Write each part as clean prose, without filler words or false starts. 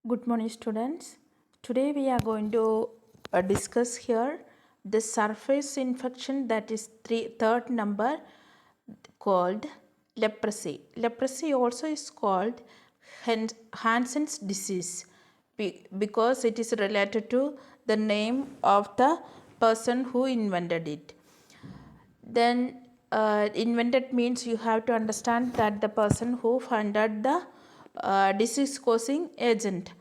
Good morning, students. Today we are going to discuss here the surface infection, that is third number, called leprosy. Leprosy also is called Hansen's disease because it is related to the name of the person who invented it. Then invented means you have to understand that the person who founded the disease causing agent.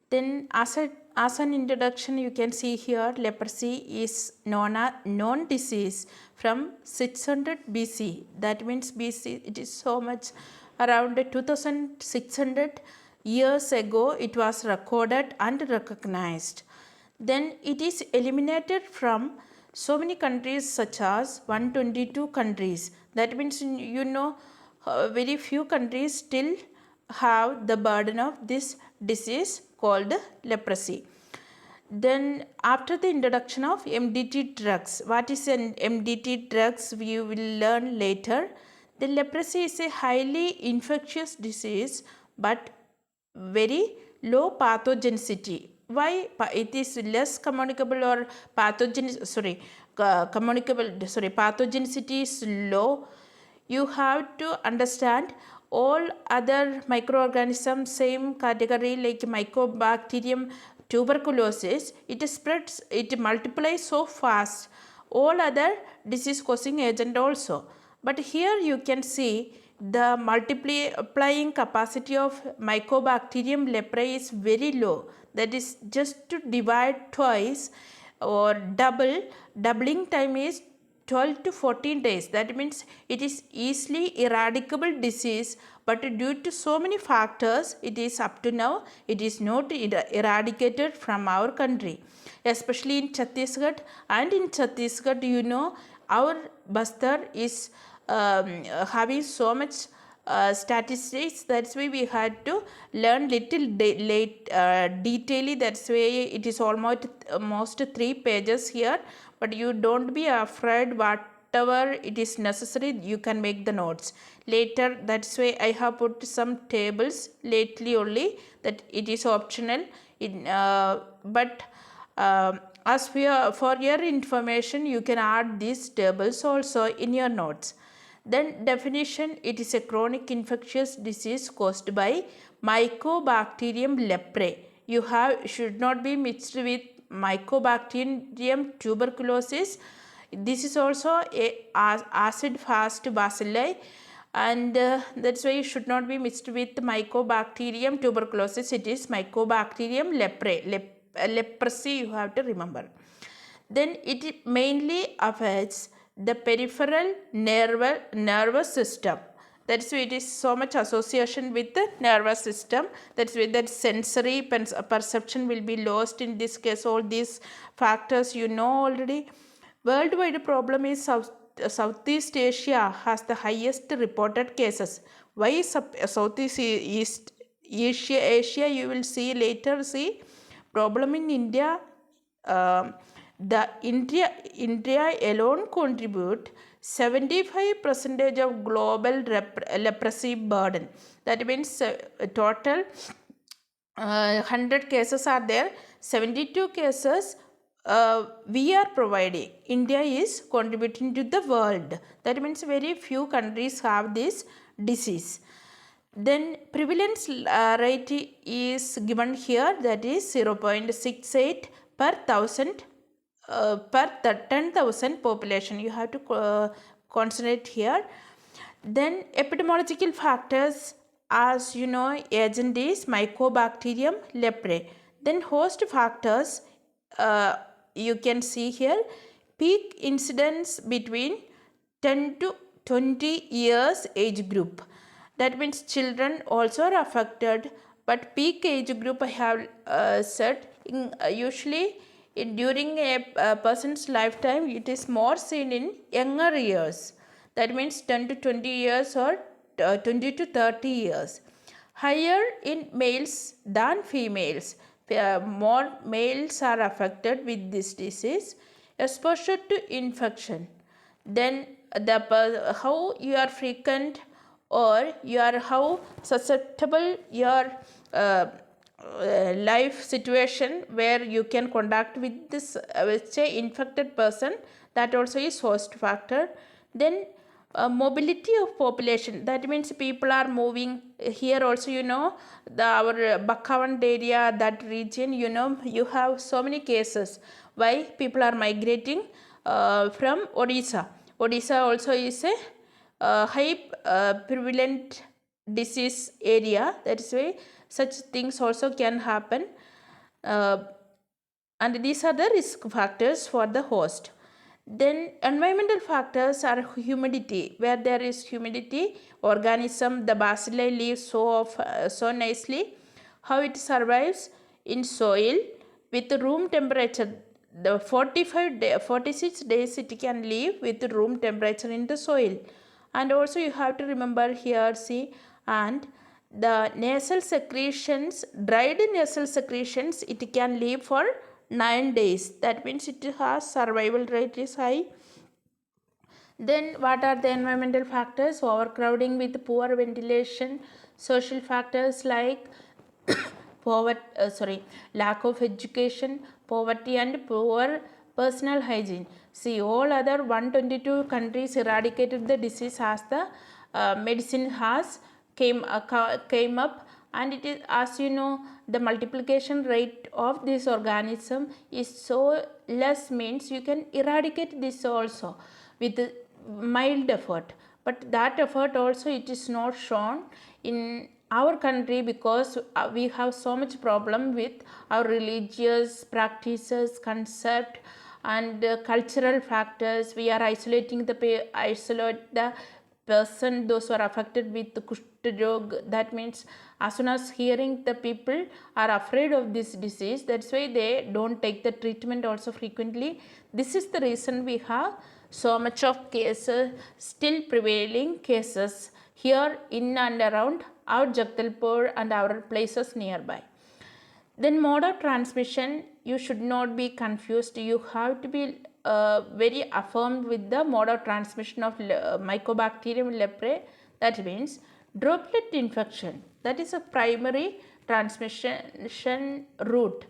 Then as an introduction, you can see here leprosy is known disease from 600 BC. That means BC, it is so much around 2600 years ago it was recorded and recognized. Then it is eliminated from so many countries such as 122 countries. That means very few countries still have the burden of this disease called leprosy. Then after the introduction of MDT drugs, what is an MDT drugs we will learn later. The leprosy is a highly infectious disease but very low pathogenicity. Why it is less communicable or pathogenicity is low? You have to understand all other microorganisms same category like mycobacterium tuberculosis, it spreads, it multiplies so fast, all other disease causing agent also. But here you can see the multiplying capacity of mycobacterium leprae is very low, that is just to divide twice or doubling time is 12 to 14 days. That means it is easily eradicable disease, but due to so many factors it is up to now it is not eradicated from our country, especially in Chhattisgarh. And in Chhattisgarh, our Bastar is having so much statistics. That's why we had to learn little detailly. That's why it is almost 3 pages here, but you don't be afraid. Whatever it is necessary, you can make the notes later. That's why I have put some tables lately only, that it is optional but as for your information, you can add these tables also in your notes. Then definition, it is a chronic infectious disease caused by Mycobacterium leprae. You should not be mixed with Mycobacterium tuberculosis. This is also a acid fast bacilli, and that's why you should not be mixed with Mycobacterium tuberculosis. It is Mycobacterium leprae. Leprosy you have to remember. Then it mainly affects the peripheral nervous system. That's why it is so much association with the nervous system. That's why that sensory perception will be lost in this case. All these factors already. Worldwide problem is Southeast Asia has the highest reported cases. Why Southeast Asia? You will see later. See problem in India. The India alone contribute 75% of global leprosy burden. That means total 100 cases are there, 72 cases we are providing. India is contributing to the world. That means very few countries have this disease. Then prevalence rate is given here, that is 0.68 per thousand per 10,000 population. You have to concentrate here. Then epidemiological factors, as you know, agent is Mycobacterium leprae. Then host factors, you can see here, peak incidence between 10 to 20 years age group. That means children also are affected, but peak age group I have said usually during a person's lifetime it is more seen in younger years. That means 10 to 20 years or 20 to 30 years. Higher in males than females. More males are affected with this disease. Exposure to infection. Then how you are frequent or you are how susceptible your life situation where you can contact with this with say infected person, that also is host factor. Then mobility of population, that means people are moving here also, the our Bakhavand area, that region, you have so many cases why people are migrating from Odisha also is a high prevalent disease area. That is why such things also can happen. Uh, and these are the risk factors for the host. Then environmental factors are humidity. Where there is humidity, organism, the bacilli live so nicely. How it survives in soil with room temperature. The 46 days it can live with room temperature in the soil. And also you have to remember here, see, and the nasal secretions, dried nasal secretions, it can live for 9 days. That means it has survival rate is high. Then what are the environmental factors? Overcrowding with poor ventilation, social factors like lack of education, poverty, and poor personal hygiene. See, all other 122 countries eradicated the disease as the medicine has came up, and it is, as you know, the multiplication rate of this organism is so less, means you can eradicate this also with mild effort. But that effort also it is not shown in our country, because we have so much problem with our religious practices, concept, and cultural factors. We are isolating isolate the person, those who are affected with Kushta Rog. That means as soon as hearing, the people are afraid of this disease. That's why they don't take the treatment also frequently. This is the reason we have so much of cases, still prevailing cases here in and around our Jagdalpur and our places nearby. Then mode of transmission, you should not be confused. You have to be very affirmed with the mode of transmission of Mycobacterium leprae. That means droplet infection. That is a primary transmission route.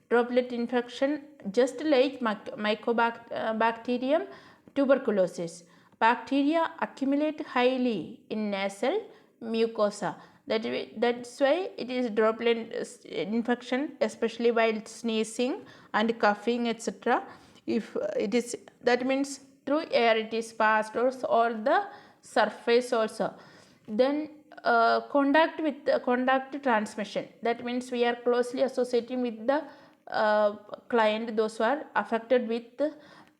Droplet infection, just like Mycobacterium tuberculosis. Bacteria accumulate highly in nasal mucosa. That's why it is droplet infection, especially while sneezing and coughing, etc. If it is, that means through air it is passed, or the surface also. Then contact transmission. That means we are closely associating with the client, those who are affected with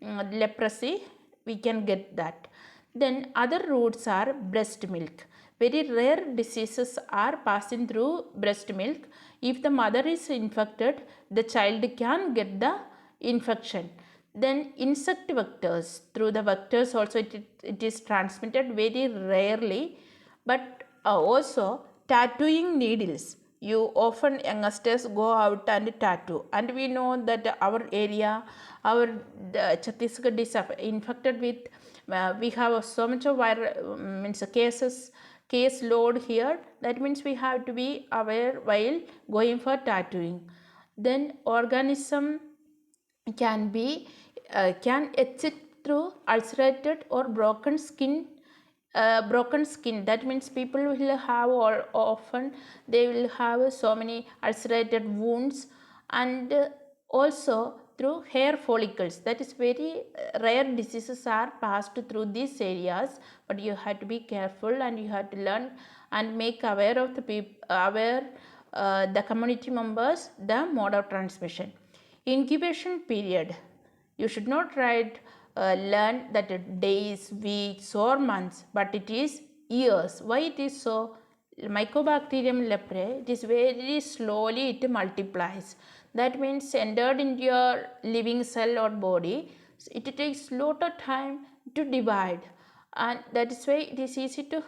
leprosy, we can get that. Then other routes are breast milk. Very rare diseases are passing through breast milk. If the mother is infected, the child can get the infection. Then insect vectors, through the vectors also it is transmitted very rarely. But also tattooing needles, you often youngsters go out and tattoo, and we know that our area, our Chhattisgarh is infected with we have so much of means case load here. That means we have to be aware while going for tattooing. Then organism can exit through ulcerated or broken skin. That means people will have, or often they will have so many ulcerated wounds, and also through hair follicles. That is very rare diseases are passed through these areas, but you have to be careful, and you have to learn and make aware of the people, aware the community members, the mode of transmission. Incubation period, you should not learn that days, weeks, or months, but it is years. Why it is so? Mycobacterium leprae, it is very slowly it multiplies. That means entered into your living cell or body, it takes lot of time to divide, and that is why it is easy to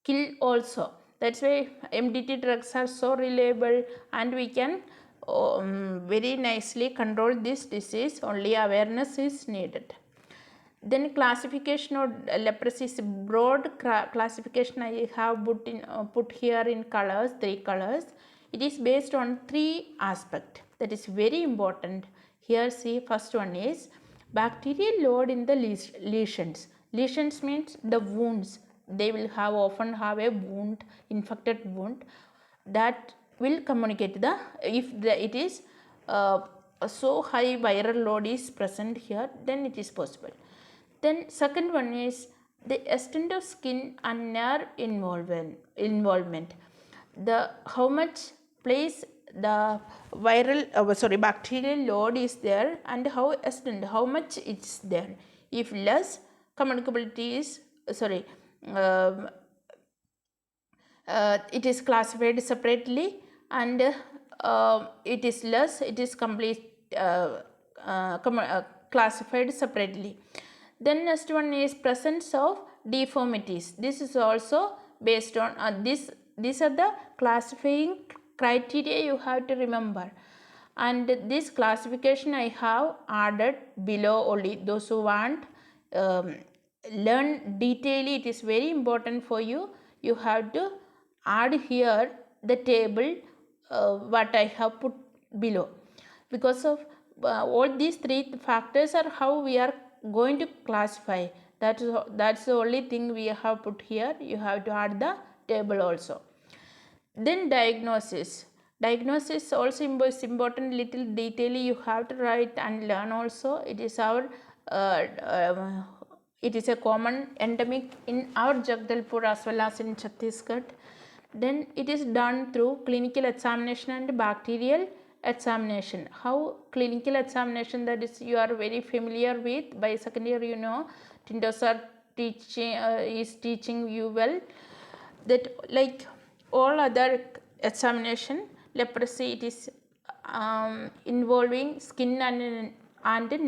kill also. That's why MDT drugs are so reliable, and we can very nicely control this disease. Only awareness is needed. Then classification of leprosy is broad classification. I have put here in colors, 3 colors. It is based on three aspects. That is very important. Here see, first one is bacterial load in the lesions. Lesions means the wounds. They will often have a wound, infected wound, that will communicate it is so high viral load is present here, then it is possible. Then second one is the extent of skin and nerve involvement. The how much place the bacterial load is there, and how much it's there. If less, communicability is um, it is classified separately, and it is less, it is classified separately. Then next one is presence of deformities. This is also based on these are the classifying criteria you have to remember, and this classification I have added below. Only those who want learn detailedly, it is very important for you. You have to add here the table what I have put below, because of all these three factors are how we are going to classify. That's the only thing we have put here. You have to add the table also. Then diagnosis also is important. Little detail you have to write and learn also. It is our it is a common endemic in our Jagdalpur as well as in Chhattisgarh. Then it is done through clinical examination and bacterial examination. How clinical examination, that is you are very familiar with. By second year, you know, Tindo sir is teaching you well, that like all other examination, leprosy, it is involving skin and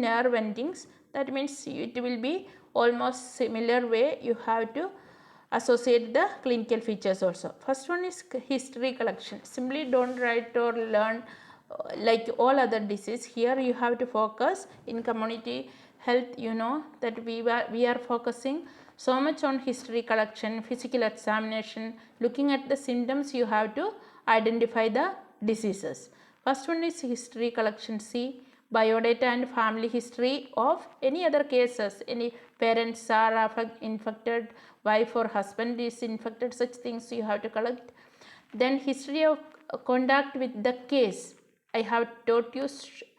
nerve endings. That means it will be almost similar way. You have to associate the clinical features also. First one is history collection. Simply don't write or learn like all other disease. Here you have to focus in community health. You know that we are focusing so much on history collection, physical examination. Looking at the symptoms, you have to identify the diseases. First one is history collection. See biodata and family history of any other cases. Any parents are infected, wife or husband is infected, such things you have to collect. Then history of contact with the case. I have taught you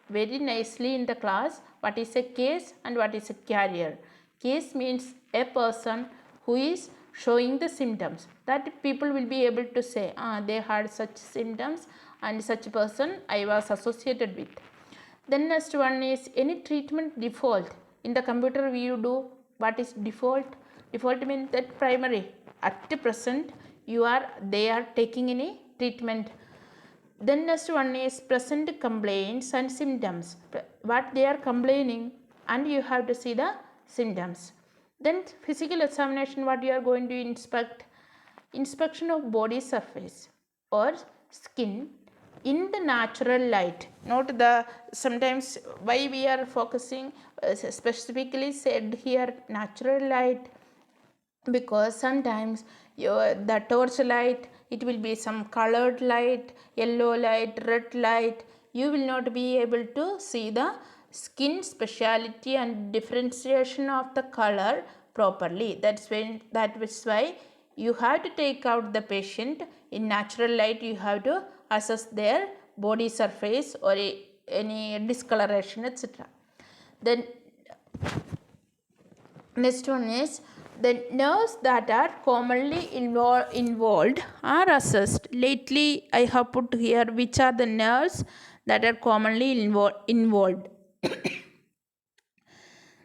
very nicely in the class what is a case and what is a carrier. Case means a person who is showing the symptoms, that people will be able to say they had such symptoms and such person I was associated with. Then next one is any treatment default. In the computer we do what is default. Default means that primary at present they are taking any treatment. Then next one is present complaints and symptoms, what they are complaining, and you have to see the symptoms. Then physical examination, what you are going to inspect. Inspection of body surface or skin in the natural light, not the sometimes why we are focusing specifically said here natural light, because sometimes the torch light, it will be some colored light, yellow light, red light. You will not be able to see the skin speciality and differentiation of the color properly. That is why you have to take out the patient in natural light. You have to assess their body surface or any discoloration, etc. Then next one is the nerves that are commonly involved are assessed. Lately I have put here which are the nerves that are commonly involved.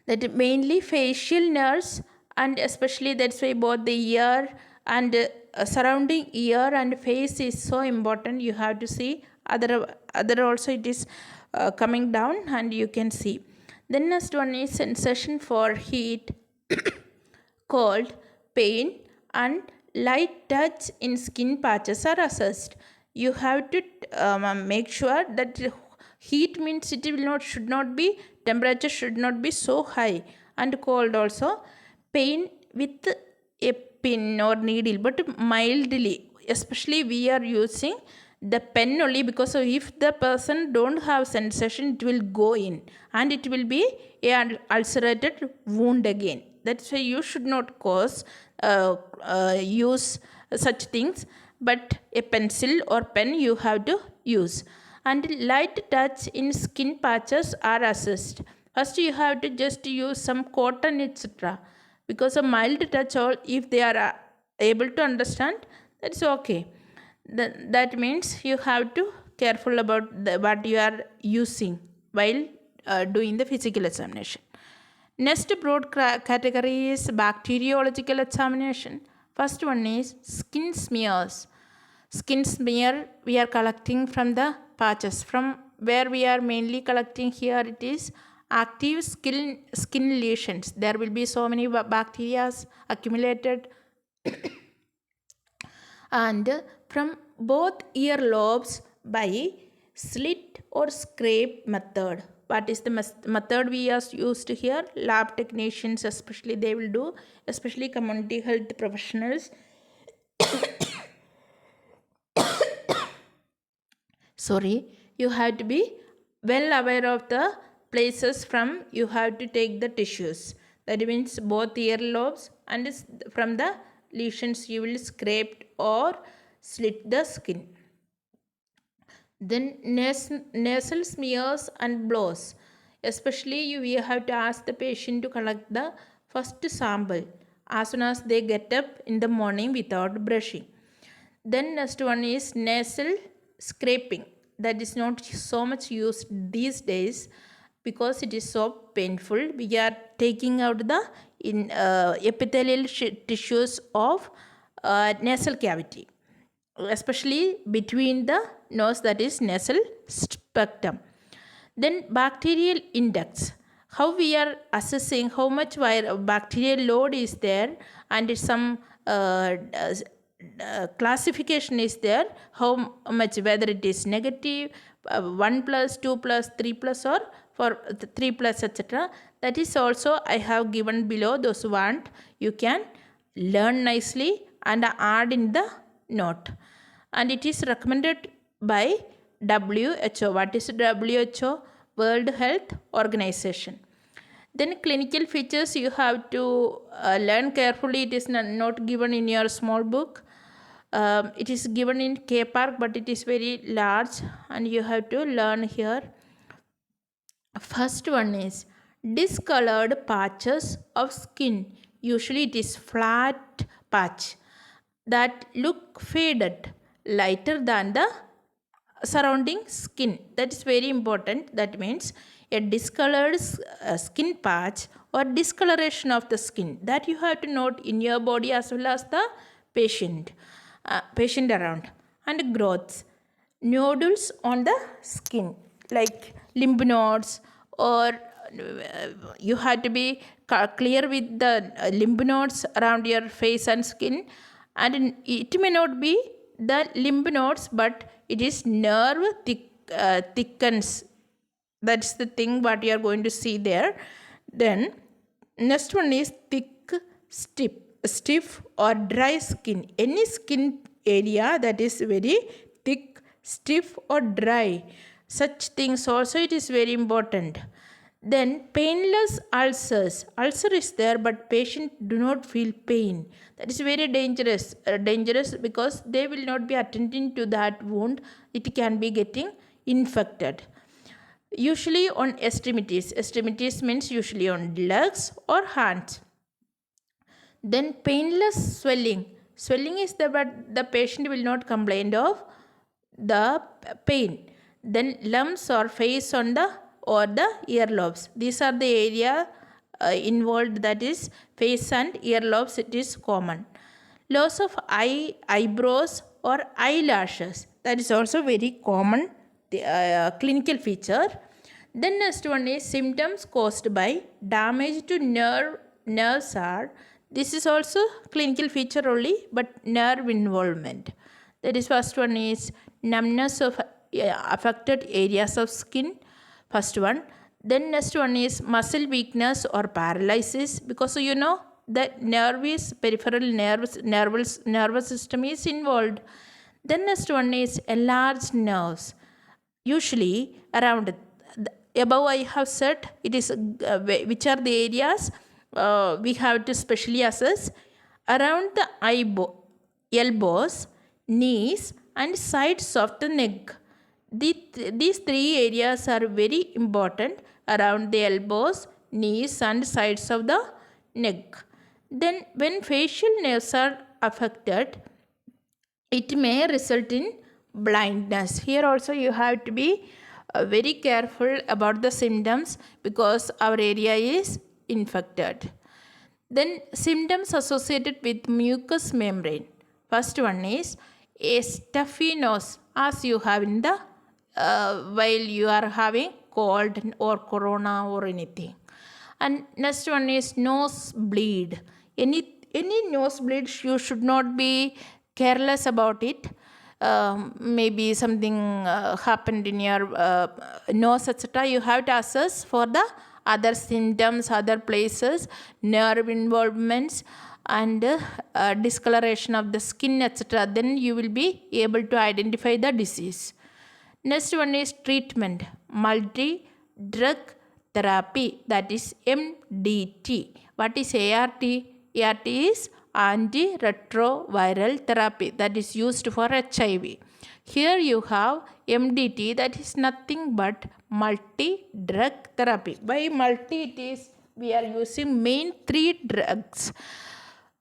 That mainly facial nerves, and especially that's why both the ear and surrounding ear and face is so important. You have to see other also it is coming down and you can see. Then next one is sensation for heat, cold, pain and light touch in skin patches are assessed. You have to make sure that heat means it will not should not be, temperature should not be so high, and cold also. Pain with a pin or needle but mildly, especially we are using the pen only, because if the person don't have sensation, it will go in and it will be an ulcerated wound again. That's why you should not use such things, but a pencil or pen you have to use. And light touch in skin patches are assessed. First you have to just use some cotton, etc., because a mild touch, or if they are able to understand, that's okay. That means you have to careful about what you are using while doing the physical examination. Next broad category is bacteriological examination. First one is skin smears. Skin smear we are collecting from the patches. From where we are mainly collecting here, it is active skin lesions. There will be so many bacteria accumulated. And from both earlobes by slit or scrape method. What is the method we have used here? Lab technicians especially, they will do, especially community health professionals. Sorry, you have to be well aware of the places from you have to take the tissues. That means both earlobes, and from the lesions you will scrape or slit the skin. Then nasal smears and blows. Especially you have to ask the patient to collect the first sample as soon as they get up in the morning without brushing. Then next one is nasal scraping. That is not so much used these days because it is so painful. We are taking out the epithelial tissues of nasal cavity, especially between the nose, that is nasal spectrum. Then bacterial index. How we are assessing how much bacterial load is there, and some classification is there, how much, whether it is negative, 1 plus, 2 plus, 3 plus, or for 3 plus, etc. That is also I have given below. Those who want, you can learn nicely and add in the note. And it is recommended by WHO. What is WHO? World Health Organization. Then clinical features you have to learn carefully. It is not given in your small book. It is given in K-Park, but it is very large and you have to learn here. First one is discolored patches of skin. Usually it is flat patch that look faded, lighter than the surrounding skin. That is very important. That means a discolored skin patch or discoloration of the skin, that you have to note in your body as well as the patient around. And growths, nodules on the skin like lymph nodes, or you have to be clear with the lymph nodes around your face and skin. And it may not be the lymph nodes, but it is nerve thickens. That's the thing what you are going to see there. Then next one is thick, stiff or dry skin. Any skin area that is very thick, stiff or dry, such things also it is very important. Then painless ulcers. Ulcer is there, but patient do not feel pain. That is very dangerous because they will not be attending to that wound. It can be getting infected. Usually on extremities. Extremities means usually on legs or hands. Then painless swelling. Swelling is there, but the patient will not complain of the pain. Then lumps or face on the earlobes. These are the area involved, that is face and earlobes. It is common. Loss of eyebrows or eyelashes. That is also very common clinical feature. Then next one is symptoms caused by damage to nerves are. This is also clinical feature only, but nerve involvement. That is first one is numbness of affected areas of skin. First one. Then next one is muscle weakness or paralysis, because you know the peripheral nervous system is involved. Then next one is enlarged nerves. Usually around above I have said it is which are the areas we have to specially assess around the elbows, knees and sides of the neck. These three areas are very important around the elbows, knees and sides of the neck. Then when facial nerves are affected, it may result in blindness. Here also you have to be very careful about the symptoms because our area is infected. Then symptoms associated with mucous membrane. First one is a stuffy nose as you have in the while you are having cold or corona or anything. And next one is nose bleed. Any nose bleed you should not be careless about it. Maybe something happened in your nose, etc. You have to assess for the other symptoms, other places, nerve involvements and discoloration of the skin, etc. Then you will be able to identify the disease. Next one is treatment, multi-drug therapy, that is MDT. What is ART? ART is antiretroviral therapy, that is used for HIV. Here you have MDT, that is nothing but multi-drug therapy. By multi it is we are using main 3 drugs.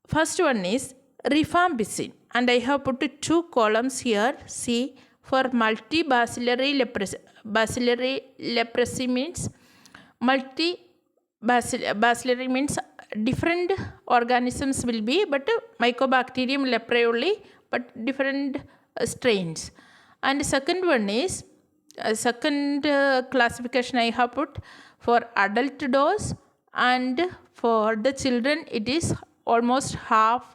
First one is rifampicin, and I have put 2 columns here. See, for multibacillary leprosy means bacillary means different organisms will be, but Mycobacterium leprae only, but different strains. And second one is second classification I have put for adult dose, and for the children it is almost half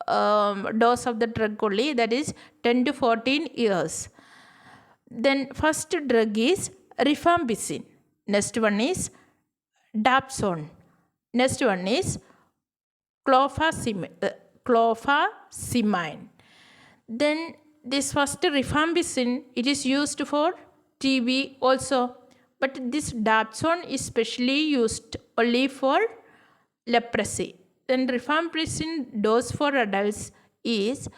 dose of the drug only, that is 10 to 14 years. Then first drug is rifampicin. Next one is dapsone. Next one is clofazimine. Then this first rifampicin, it is used for TB also, but this dapsone is specially used only for leprosy. Then rifampicin dose for adults is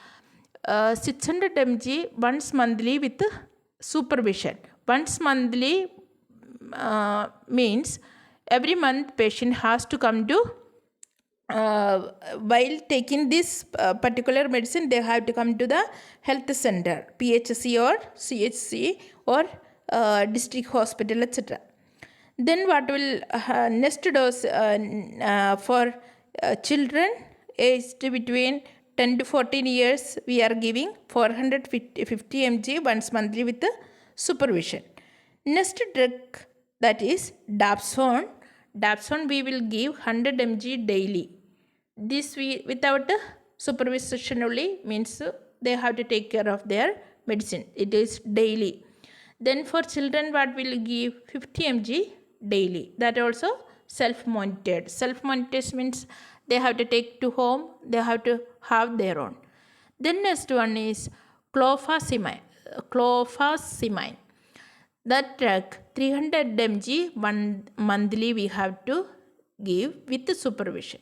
600 mg once monthly with supervision. Once monthly means every month patient has to come to while taking this particular medicine, they have to come to the health center, PHC or CHC or district hospital, etc. Then what will next dose for children aged between 10 to 14 years, we are giving 450 mg once monthly with supervision. Next drug, that is dapsone. Dapsone we will give 100 mg daily. This we without supervision only, means they have to take care of their medicine. It is daily. Then for children what will give 50 mg daily. That also self-monitored. Self-monitored means they have to take to home, they have to have their own. Then next one is clofazimine. That drug 300 mg one monthly we have to give with supervision.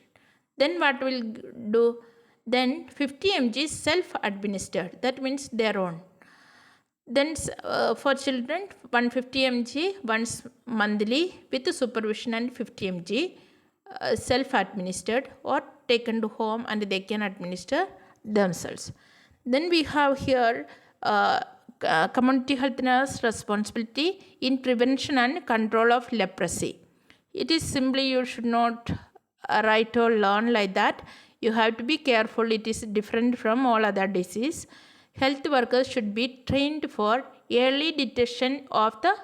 Then what will do? Then 50 mg self-administered. That means their own. Then for children 150 mg once monthly with supervision and 50 mg self-administered or taken to home and they can administer themselves. Then we have here community health nurse responsibility in prevention and control of leprosy. It is simply you should not write or learn like that. You have to be careful. It is different from all other disease. Health workers should be trained for early detection of the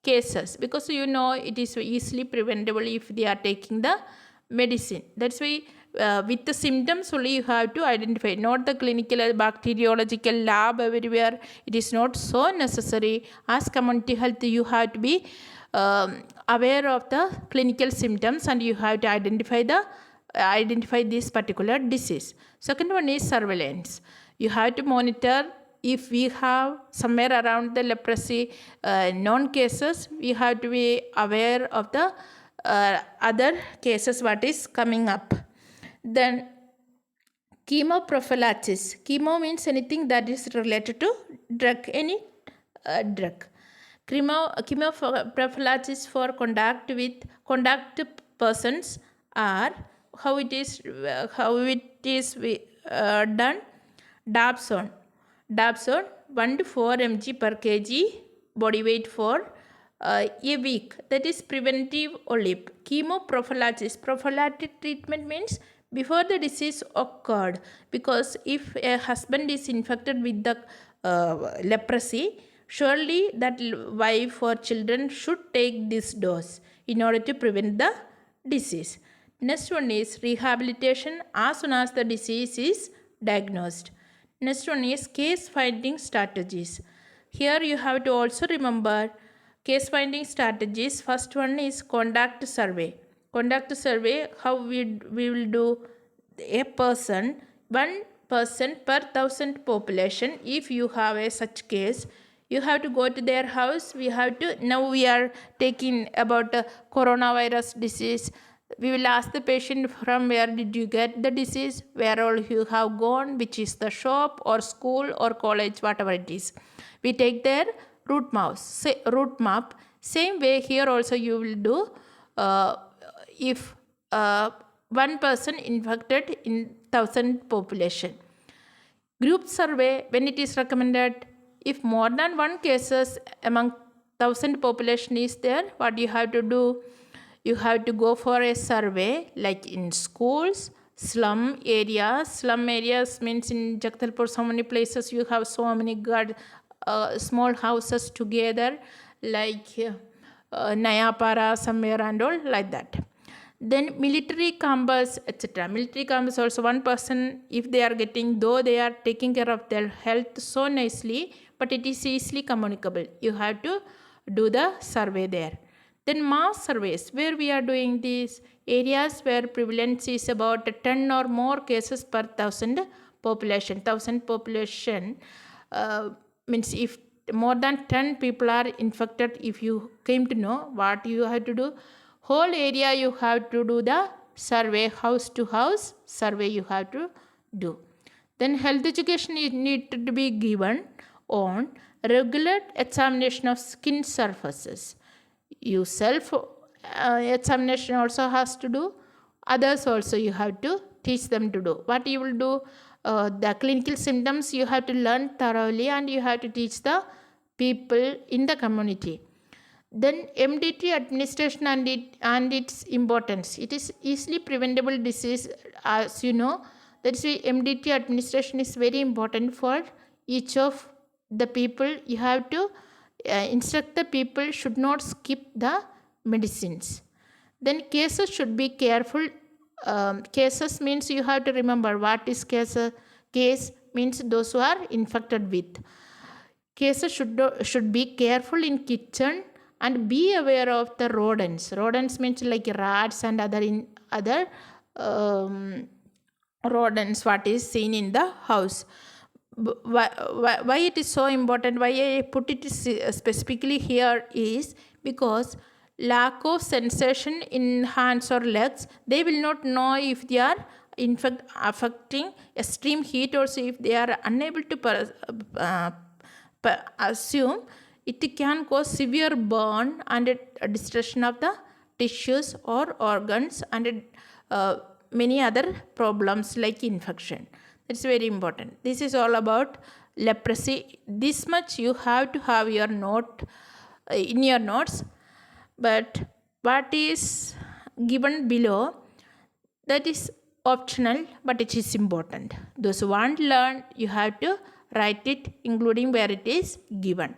cases, because it is easily preventable if they are taking the medicine. That's why with the symptoms only you have to identify, not the clinical bacteriological lab everywhere. It is not so necessary. As community health, you have to be aware of the clinical symptoms and you have to identify this particular disease. Second one is surveillance. You have to monitor if we have somewhere around the leprosy known cases, we have to be aware of the other cases what is coming up. Then chemoprophylaxis. Chemo means anything that is related to drug, any drug. Chemoprophylaxis for contact persons are how it is done. Dapsone 1 to 4 mg per kg body weight for a week. That is preventive only. Chemoprophylaxis, prophylactic treatment means before the disease occurred, because if a husband is infected with the leprosy, surely that wife or children should take this dose in order to prevent the disease. Next one is rehabilitation as soon as the disease is diagnosed. Next one is case finding strategies. Here you have to also remember case finding strategies. First one is contact survey. Contact survey, how we will do a person, 1 person per 1,000 population. If you have a such case, you have to go to their house. Now we are taking about coronavirus disease. We will ask the patient, from where did you get the disease, where all you have gone, which is the shop or school or college, whatever it is. We take their route map. Same way here also you will do if 1 person infected in 1,000 population. Group survey, when it is recommended, if more than 1 cases among 1,000 population is there, what you have to do? You have to go for a survey like in schools, slum areas. Slum areas means in Jagdalpur, so many places you have so many small houses together, like Nayapara somewhere and all like that. Then military campus, etc. Military campus also 1 person, if they are getting, though they are taking care of their health so nicely, but it is easily communicable. You have to do the survey there. Then mass surveys, where we are doing these areas where prevalence is about 10 or more cases per 1,000 population. 1,000 population means if more than 10 people are infected, if you came to know, what you have to do? Whole area you have to do the survey, house to house survey you have to do. Then health education is needed to be given on regular examination of skin surfaces. You self examination also has to do. Others also you have to teach them to do. What you will do? The clinical symptoms you have to learn thoroughly, and you have to teach the people in the community. Then MDT administration and its importance. It is easily preventable disease, as you know. That's why MDT administration is very important for each of the people. You have to instruct the people should not skip the medicines. Then cases should be careful. Cases means you have to remember what is case. Case means those who are infected with. Cases should be careful in kitchen and be aware of the rodents. Rodents means like rats and other rodents what is seen in the house. Why it is so important, why I put it specifically here is because lack of sensation in hands or legs, they will not know if they are affecting extreme heat also. If they are unable to assume, it can cause severe burn and a destruction of the tissues or organs and many other problems like infection. That's very important. This is all about leprosy. This much you have to have your note in your notes. But what is given below, that is optional, but it is important. Those who want to learn, you have to write it, including where it is given.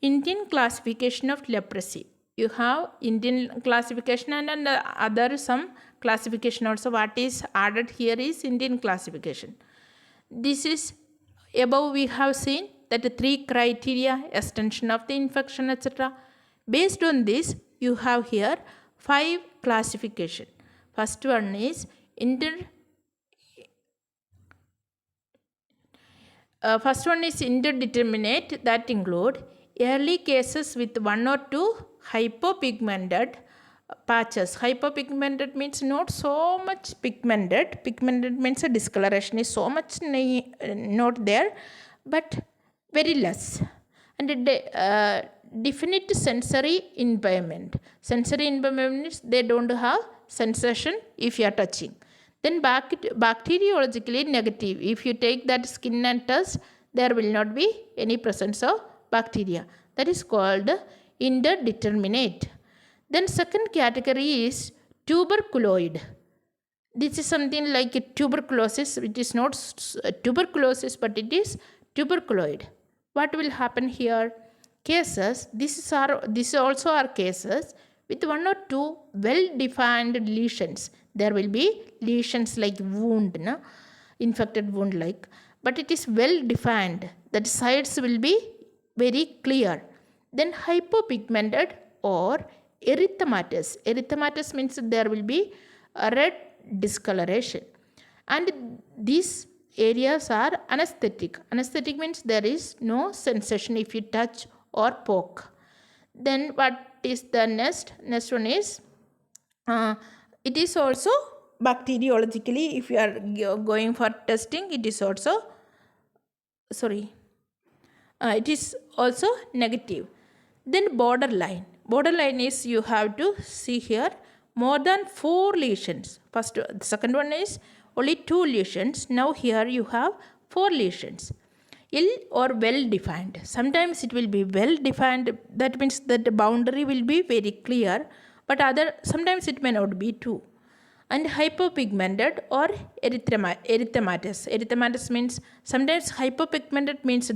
Indian classification of leprosy. You have Indian classification and other some classification also. What is added here is Indian classification. This is above we have seen that 3 criteria, extension of the infection, etc. Based on this, you have here 5 classification. First one is First one is indeterminate, that include early cases with one or two hypopigmented patches. Hypopigmented means not so much pigmented. Pigmented means a discoloration is so much not there, but very less. And definite sensory impairment. Sensory impairment means they don't have sensation if you are touching. Then bacteriologically negative. If you take that skin and test, there will not be any presence of bacteria. That is called indeterminate. Then second category is tuberculoid. This is something like tuberculosis, which is not tuberculosis, but it is tuberculoid. What will happen here? Cases, these also are cases with one or two well-defined lesions. There will be lesions like wound, no? Infected wound like, but it is well-defined. That sides will be very clear. Then hypopigmented or erythematous. Erythematous means there will be a red discoloration. And these areas are anesthetic. Anesthetic means there is no sensation if you touch or poke. Then what is the next? Next one is it is also bacteriologically, if you are going for testing, it is also it is also negative. Then borderline. Borderline is you have to see here more than 4 lesions. The second one is only 2 lesions. Now here you have 4 lesions. Ill or well defined. Sometimes it will be well defined. That means that the boundary will be very clear. But sometimes it may not be too. And hypopigmented or erythematous. Erythematous means sometimes hypopigmented means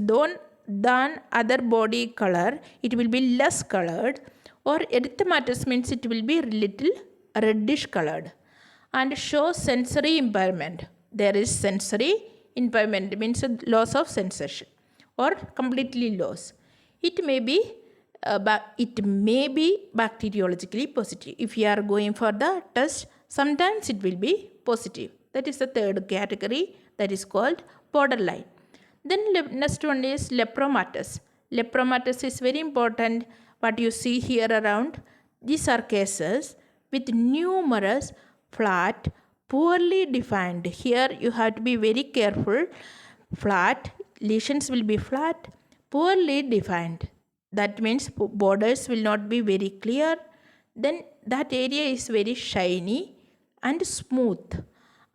than other body color, it will be less colored, or erythematous means it will be little reddish colored and show sensory impairment. There is sensory impairment means loss of sensation or completely loss. It may be bacteriologically positive. If you are going for the test, sometimes it will be positive. That is the third category, that is called borderline. Then next one is lepromatous. Lepromatous is very important. What you see here around, these are cases with numerous flat, poorly defined. Here you have to be very careful. Flat, lesions will be flat, poorly defined. That means borders will not be very clear. Then that area is very shiny and smooth.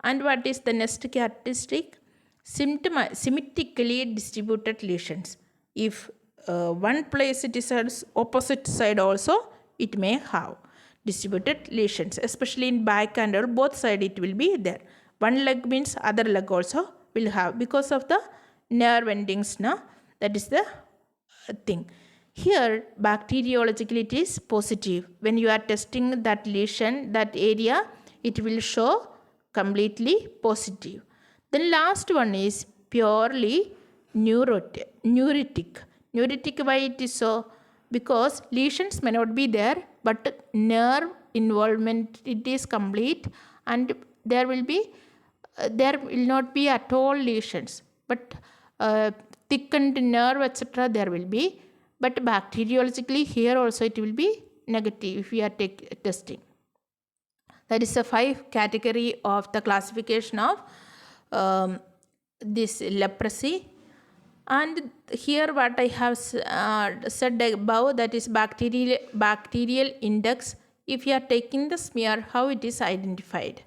And what is the next characteristic? Symmetrically distributed lesions. If one place it is opposite side also, it may have distributed lesions, especially in back and all, both side it will be there. One leg means other leg also will have, because of the nerve endings. No? That is the thing. Here bacteriologically it is positive. When you are testing that lesion, that area, it will show completely positive. Then last one is purely neurotic. Neurotic, why it is so? Because lesions may not be there, but nerve involvement it is complete, and there will not be at all lesions, but thickened nerve etc. there will be. But bacteriologically here also it will be negative if we are testing. That is the 5 category of the classification of this leprosy. And here what I have said above, that is bacterial index. If you are taking the smear, how it is identified.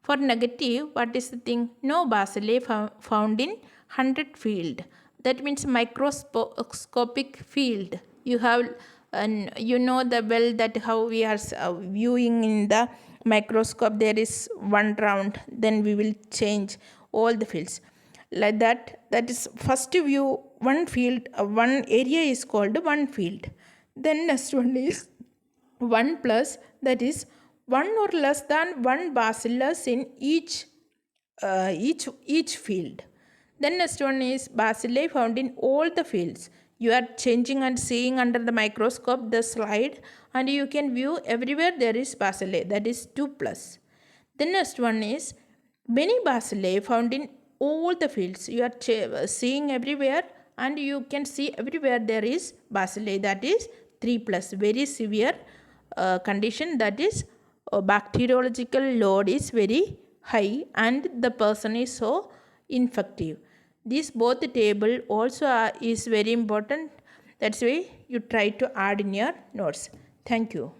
For negative, what is the thing? No bacilli found in 100 field. That means microscopic field. You have, and you know the well that how we are viewing in the microscope, there is one round, then we will change all the fields like that. That is first view, one field, one area is called one field. Then next one is 1 plus, that is 1 or less than 1 bacillus in each field. Then next one is bacilli found in all the fields. You are changing and seeing under the microscope the slide, and you can view everywhere there is bacilli, that is 2 plus. Then next one is many bacilli found in all the fields. You are seeing everywhere, and you can see everywhere there is bacilli, that is 3 plus, very severe condition, that is bacteriological load is very high and the person is so infective. This both table also is very important. That's why you try to add in your notes. Thank you.